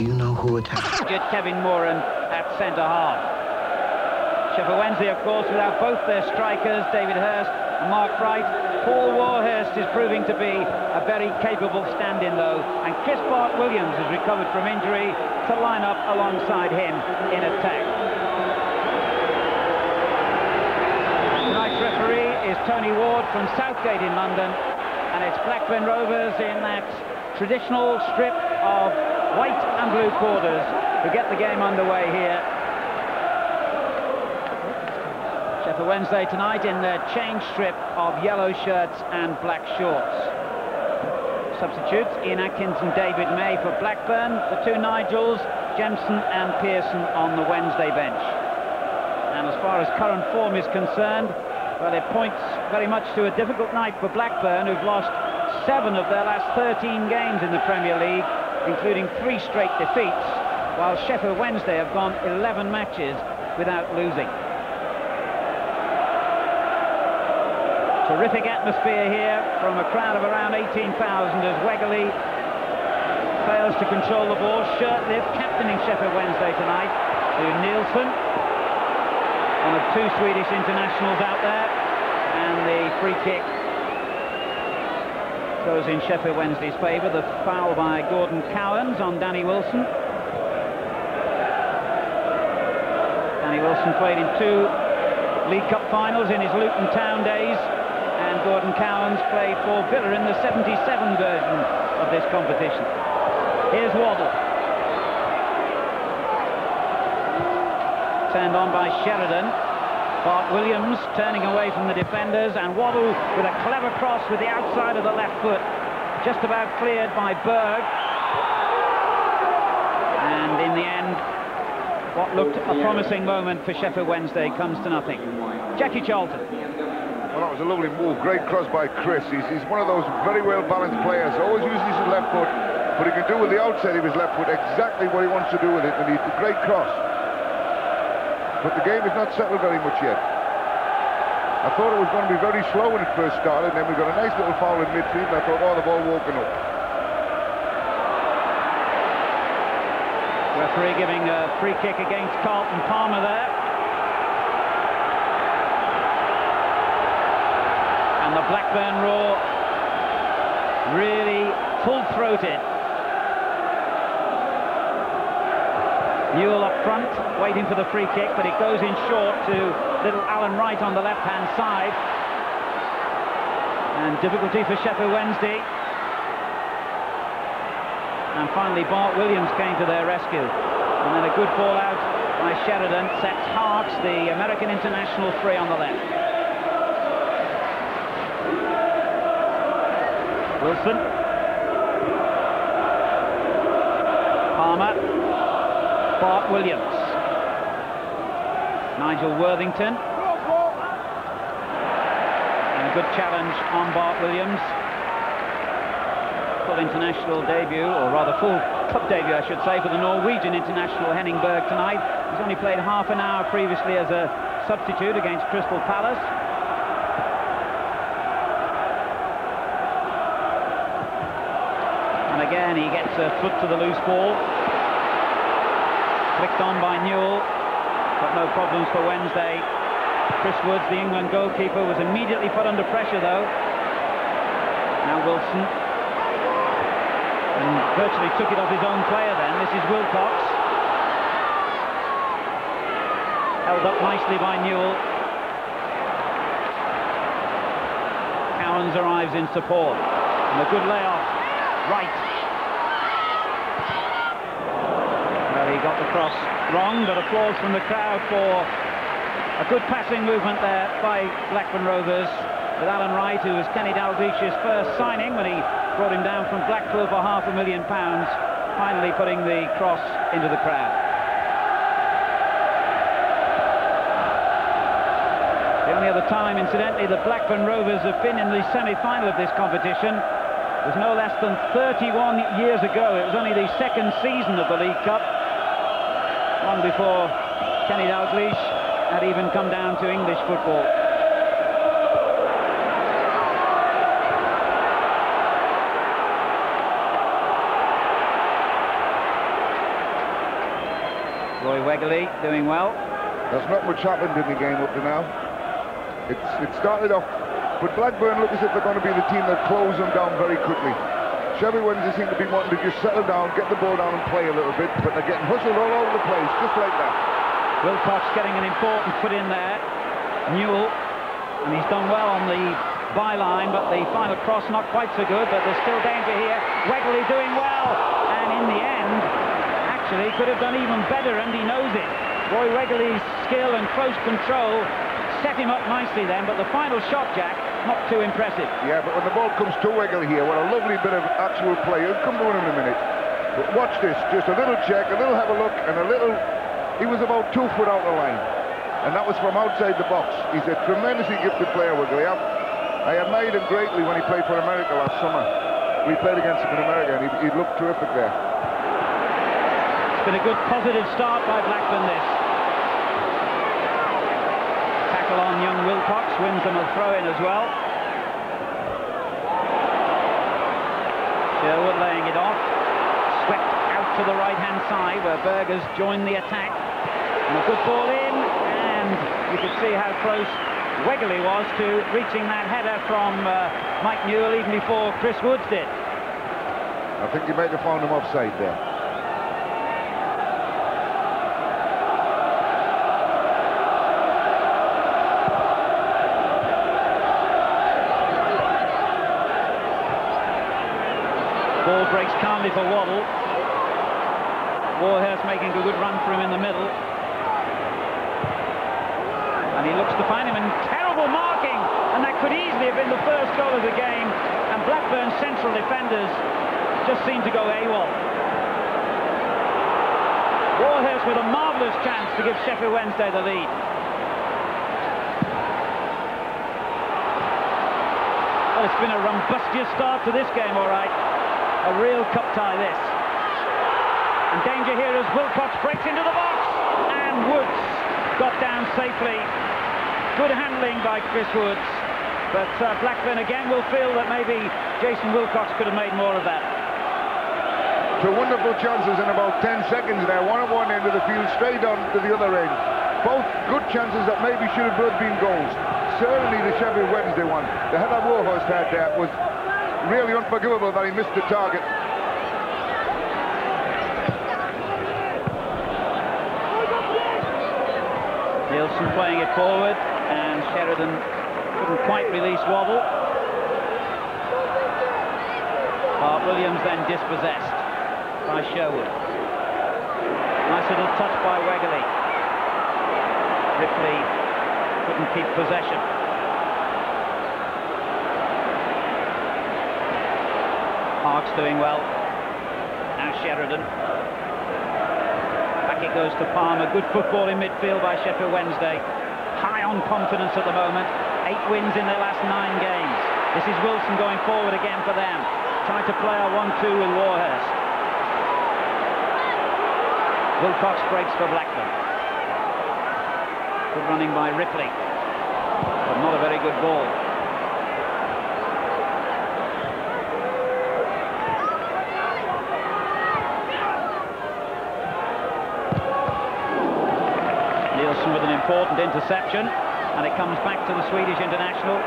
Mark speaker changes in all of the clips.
Speaker 1: Do you know who attacked?
Speaker 2: Kevin Moran at centre-half. Sheffield Wednesday, of course, without both their strikers, David Hurst and Mark Bright. Paul Warhurst is proving to be a very capable stand-in, though, and Chris Bart-Williams has recovered from injury to line up alongside him in attack. Tonight's referee is Tony Ward from Southgate in London, and it's Blakburn Rovers in that traditional strip of white and blue quarters to get the game underway here. Sheffield Wednesday tonight in their change strip of yellow shirts and black shorts. Substitutes Ian Atkins and David May for Blackburn. The two Nigels, Jemson and Pearson on the Wednesday bench. And as far as current form is concerned, well, it points very much to a difficult night for Blackburn, who've lost 7 of their last 13 games in the Premier League, including 3 straight defeats, while Sheffield Wednesday have gone 11 matches without losing. Terrific atmosphere here from a crowd of around 18,000 as Wegerle fails to control the ball. Shirtliff captaining Sheffield Wednesday tonight to Nielsen, one of 2 Swedish internationals out there, and the free kick goes in Sheffield Wednesday's favour. The foul by Gordon Cowans on Danny Wilson. Danny Wilson played in 2 League Cup finals in his Luton Town days, and Gordon Cowans played for Villa in the 77 version of this competition. Here's Waddle. Turned on by Sheridan. Bart-Williams turning away from the defenders, and Waddle with a clever cross with the outside of the left foot, just about cleared by Berg. And in the end, what looked a promising moment for Sheffield Wednesday comes to nothing. Jackie Charlton.
Speaker 3: Well, that was a lovely move. Great cross by Chris. He's one of those very well-balanced players. Always uses his left foot, but he can do with the outside of his left foot exactly what he wants to do with it, and he's a great cross. But the game is not settled very much yet. I thought it was going to be very slow when it first started, and then we got a nice little foul in midfield, and I thought, oh, the ball woken up.
Speaker 2: Referee giving a free kick against Carlton Palmer there. And the Blackburn Roar really full-throated. Newell up front, waiting for the free kick, but it goes in short to little Alan Wright on the left-hand side. And difficulty for Sheffield Wednesday. And finally Bart-Williams came to their rescue. And then a good ball out by Sheridan sets Harks, the American international, free on the left. Wilson. Palmer. Bart-Williams. Nigel Worthington. And a good challenge on Bart-Williams. Full international debut, or rather full club debut, I should say, for the Norwegian international Henning Berg tonight. He's only played half an hour previously as a substitute against Crystal Palace. And again, he gets a foot to the loose ball. Flicked on by Newell, but no problems for Wednesday. Chris Woods, the England goalkeeper, was immediately put under pressure, though. Now Wilson. And virtually took it off his own player then. This is Wilcox. Held up nicely by Newell. Cowans arrives in support. And a good layoff. Right. Well, he got the cross wrong, but applause from the crowd for a good passing movement there by Blakburn Rovers, with Alan Wright, who was Kenny Dalglish's first signing when he brought him down from Blackpool for £500,000, finally putting the cross into the crowd. The only other time, incidentally, the Blakburn Rovers have been in the semi-final of this competition was no less than 31 years ago. It was only the second season of the League Cup, long before Kenny Dalglish had even come down to English football. Roy Wegley doing well.
Speaker 3: There's not much happened in the game up to now. It started off, but Blackburn look as if they're going to be the team that close them down very quickly. Sheffield Wednesday seem to be wanting to just settle down, get the ball down and play a little bit, but they're getting hustled all over the place, just like that.
Speaker 2: Wilcox getting an important put in there. Newell, and he's done well on the byline, but the final cross not quite so good, but there's still danger here. Wegley doing well, and in the end, actually could have done even better, and he knows it. Roy Wegley's skill and close control set him up nicely then, but the final shot, Jack, not too impressive.
Speaker 3: Yeah, but when the ball comes to Wegley here, what a lovely bit of actual play. He'll come to him in a minute. But watch this, just a little check, a little have a look, and a little... He was about 2 foot out the line, and that was from outside the box. He's a tremendously gifted player, Wegley. I admired him greatly when he played for America last summer. We played against him in America, and he looked terrific there.
Speaker 2: It's been a good positive start by Blackburn, this. Tackle on young Wilcox, wins them a throw-in as well. Sherwood laying it off. Swept out to the right-hand side, where Berger's joined the attack. And a good ball in, and you could see how close Wegley was to reaching that header from Mike Newell even before Chris Woods did.
Speaker 3: I think you might have found him offside there.
Speaker 2: Ball breaks calmly for Waddle. Warhurst making a good run for him in the middle. And he looks to find him, and terrible marking, and that could easily have been the first goal of the game, and Blackburn's central defenders just seem to go AWOL. Warhurst with a marvellous chance to give Sheffield Wednesday the lead. Well, it's been a rumbustious start to this game, all right. A real cup tie, this. And danger here as Wilcox breaks into the box, and Woods got down safely. Good handling by Chris Woods, but Blackburn again will feel that maybe Jason Wilcox could have made more of that.
Speaker 3: 2 wonderful chances in about 10 seconds there, one at one end of the field, straight on to the other end. Both good chances that maybe should have both been goals. Certainly the Sheffield Wednesday one, the header Warhurst had there, was really unforgivable that he missed the target.
Speaker 2: Nielsen playing it forward, and Sheridan couldn't quite release Waddle. Bart Williams then dispossessed by Sherwood. Nice little touch by Wegley. Ripley couldn't keep possession. Parks doing well. Now Sheridan. Back it goes to Palmer. Good football in midfield by Sheffield Wednesday. High on confidence at the moment. 8 wins in their last 9 games. This is Wilson going forward again for them. Trying to play a 1-2 with Warhurst. Wilcox breaks for Blackburn. Good running by Ripley, but not a very good ball. Nielsen with an important interception, and it comes back to the Swedish international.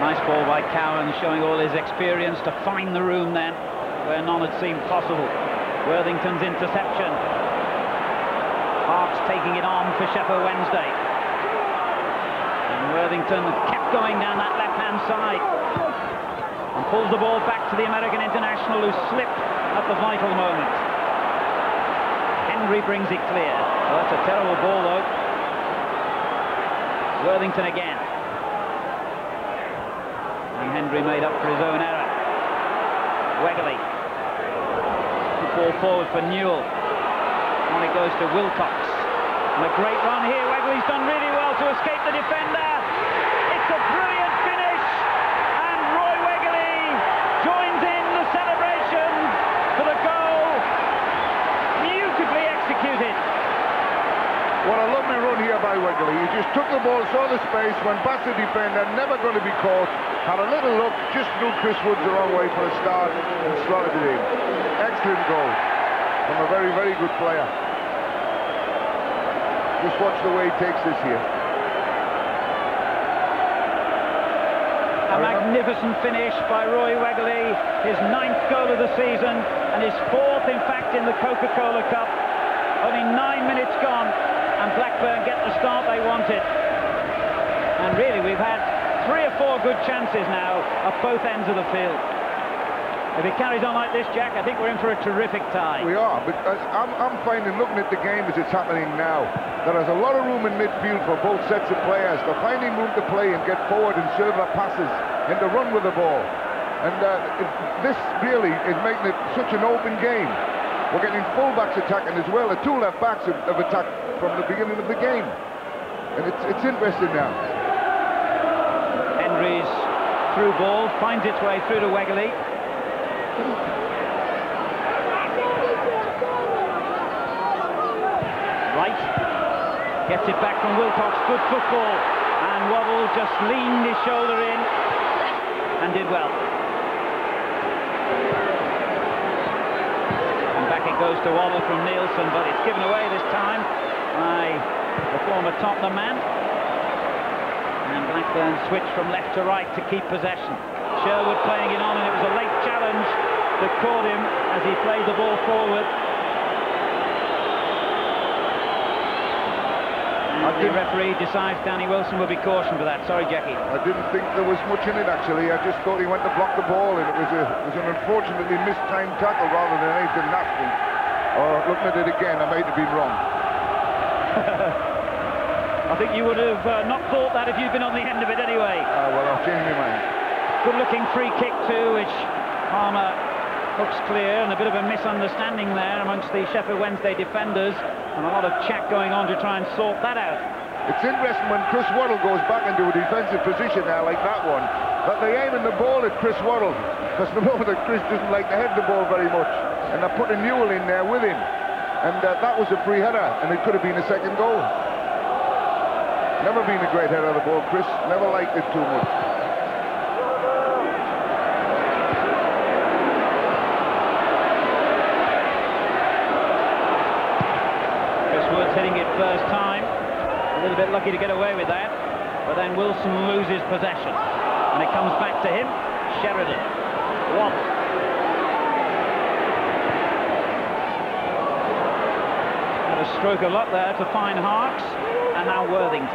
Speaker 2: Nice ball by Cowan, showing all his experience to find the room then, where none had seemed possible. Worthington's interception. Parks taking it on for Sheffield Wednesday. And Worthington kept going down that left-hand side. And pulls the ball back to the American international, who slipped at the vital moment. Henry brings it clear. Well, that's a terrible ball, though. Worthington again. And Henry made up for his own error. Wegley. Good ball forward for Newell. And it goes to Wilcox. And a great run here. Wegley's done really well to escape the defender. It's a brilliant finish. And Roy Wegley joins in the celebration for the goal.
Speaker 3: took the ball, saw the space, went past the defender, never going to be caught, had a little look, just threw Chris Woods the wrong way for a start and slotted it in. Excellent goal from a very, very good player. Just watch the way he takes this here.
Speaker 2: A magnificent finish by Roy Wegley, his 9th goal of the season and his 4th, in fact, in the Coca-Cola Cup. Only 9 minutes gone and Blackburn get the start they wanted. And really, we've had 3 or 4 good chances now at both ends of the field. If it carries on like this, Jack, I think we're in for a terrific tie.
Speaker 3: We are, but I'm finding, looking at the game as it's happening now, that there's a lot of room in midfield for both sets of players. They're finding room to play and get forward and serve their passes and to run with the ball. And this really is making it such an open game. We're getting full-backs attacking as well. The 2 left-backs have attacked from the beginning of the game. And it's interesting now.
Speaker 2: Henry's through ball finds its way through to Wegley. Right, gets it back from Wilcox, good football, and Waddle just leaned his shoulder in and did well. And back it goes to Waddle from Nielsen, but it's given away this time by the former Tottenham man. And Blackburn switched from left to right to keep possession. Sherwood playing it on, and it was a late challenge that caught him as he played the ball forward. And the referee decides Danny Wilson will be cautioned for that. Sorry, Jackie.
Speaker 3: I didn't think there was much in it, actually. I just thought he went to block the ball, and it was an unfortunately mistimed tackle rather than anything nasty. Or looking at it again, I might have been wrong.
Speaker 2: I think you would have not thought that if you'd been on the end of it anyway.
Speaker 3: Well, I'll change my mind.
Speaker 2: Good-looking free kick too, which Palmer hooks clear, and a bit of a misunderstanding there amongst the Sheffield Wednesday defenders, and a lot of chat going on to try and sort that out.
Speaker 3: It's interesting when Chris Waddle goes back into a defensive position now, like that one, that they aim in the ball at Chris Waddle, because the moment that Chris doesn't like to head the ball very much, and they put a Newell in there with him, and that was a free header, and it could have been a second goal. Never been a great header of the ball, Chris. Never liked it too much.
Speaker 2: Chris Woods hitting it first time. A little bit lucky to get away with that. But then Wilson loses possession. And it comes back to him. Sheridan. Waddle. Had a stroke of luck there to find Harks. And now Worthington.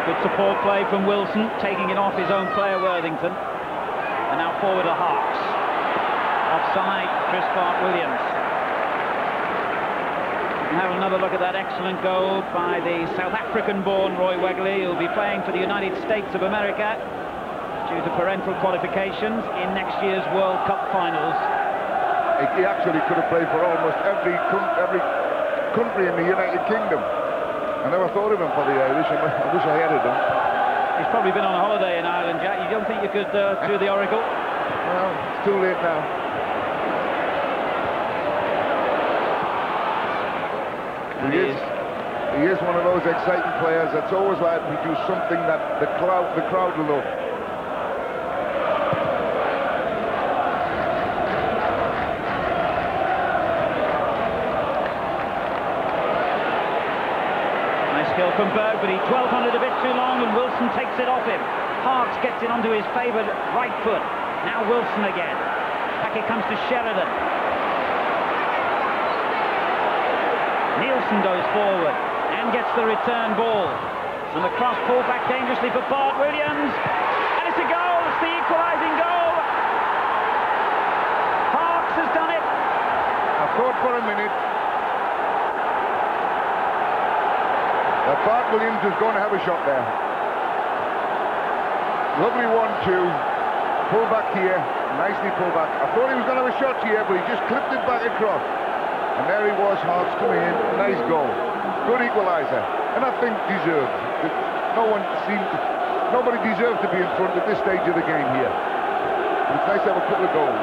Speaker 2: Good support play from Wilson, taking it off his own player Worthington. And now forward to Harks. Offside, Chris Bart-Williams. Have another look at that excellent goal by the South African-born Roy Wegley, who'll be playing for the United States of America due to parental qualifications in next year's World Cup finals.
Speaker 3: He actually could have played for almost every country in the United Kingdom. I never thought of him for the Irish. I wish I added him.
Speaker 2: He's probably been on a holiday in Ireland, Jack. You don't think you could do the Oracle?
Speaker 3: Well, it's too late now. He is one of those exciting players that's always like to do something that the crowd will love.
Speaker 2: Nice skill from Berg, but he dwelt on it a bit too long, and Wilson takes it off him. Harks gets it onto his favoured right foot. Now Wilson again. Back it comes to Sheridan. Nielsen goes forward and gets the return ball. And the cross pulled back dangerously for Bart-Williams. And it's a goal, it's the equalising goal. Harks has done it.
Speaker 3: I thought for a minute that Bart-Williams was going to have a shot there. Lovely 1-2. Pull back here, nicely pulled back. I thought he was going to have a shot here, but he just clipped it back across. And there he was, Harks coming in, nice goal. Good equaliser, and I think deserved. nobody deserves to be in front at this stage of the game here. And it's nice to have a couple of goals.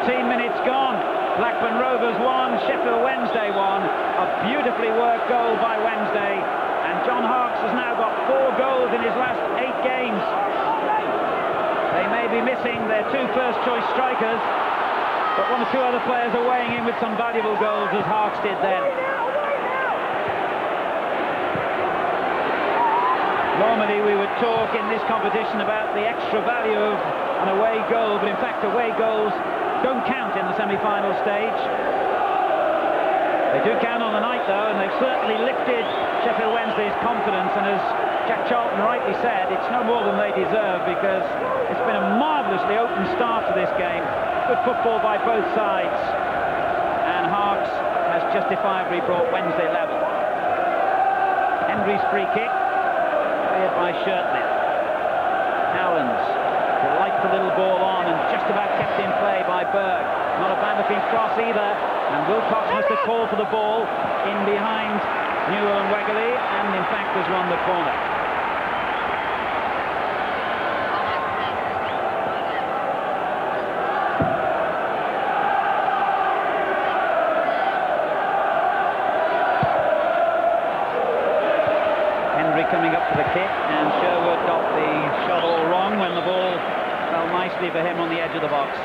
Speaker 2: 14 minutes gone. Blakburn Rovers 1, Sheffield Wednesday 1. A beautifully worked goal by Wednesday. And John Harkes has now got 4 goals in his last 8 games. They may be missing their 2 first-choice strikers, but 1 or 2 other players are weighing in with some valuable goals, as Harkes did then. Normally we would talk in this competition about the extra value of an away goal, but in fact away goals don't count in the semi-final stage. They do count on the night though, and they've certainly lifted Sheffield Wednesday's confidence, and as Jack Charlton rightly said, it's no more than they deserve, because it's been a marvellously open start to this game. Good football by both sides, and Harkes has justifiably brought Wednesday level. Henry's free kick, cleared by Shirtley. Howlands, delightful little ball on, and just about kept in play by Berg. Not a bad looking cross either, and Wilcox must have called for the ball in behind Newell and Wegerle, and in fact has won the corner. Coming up for the kick, and Sherwood got the shot all wrong when the ball fell nicely for him on the edge of the box.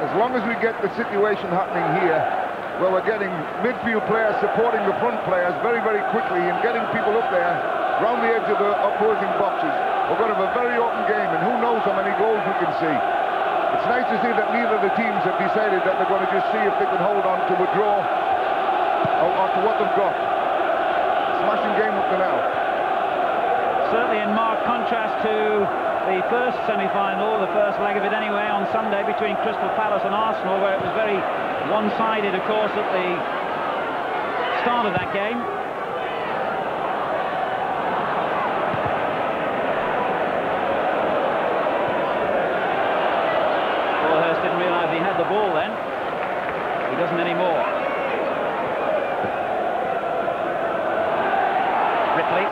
Speaker 3: As long as we get the situation happening here, where we're getting midfield players supporting the front players very, very quickly and getting people up there round the edge of the opposing boxes, we're going to have a very open game, and who knows how many goals we can see. It's nice to see that neither of the teams have decided that they're going to just see if they can hold on to a draw or to what they've got. Smashing game up to now.
Speaker 2: Certainly in marked contrast to the first semi-final, the first leg of it anyway, on Sunday between Crystal Palace and Arsenal, where it was very one-sided, of course, at the start of that game. Hurst didn't realise he had the ball then. He doesn't anymore. Ripley.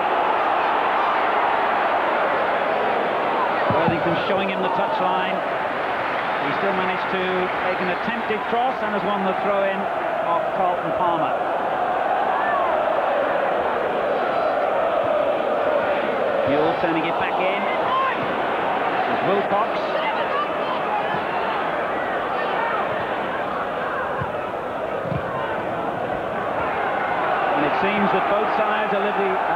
Speaker 2: Worthington showing him the touchline. He still managed to take an attempted cross and has won the throw-in off Carlton Palmer. Newell turning it back in. This is Wilcox. It seems that both sides are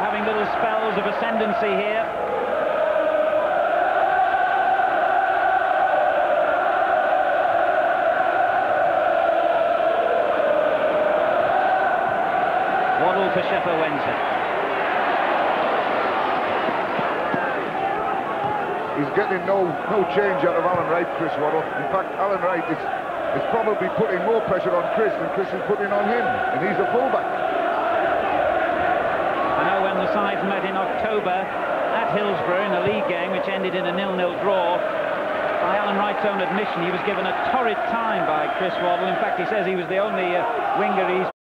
Speaker 2: having little spells of ascendancy here. Waddle for Sheffield Wednesday.
Speaker 3: He's getting no change out of Alan Wright, Chris Waddle. In fact, Alan Wright is probably putting more pressure on Chris than Chris is putting on him, and he's a fullback.
Speaker 2: The sides met in October at Hillsborough in a league game which ended in a 0-0 draw. By Alan Wright's own admission, he was given a torrid time by Chris Waddle. In fact, he says he was the only winger he's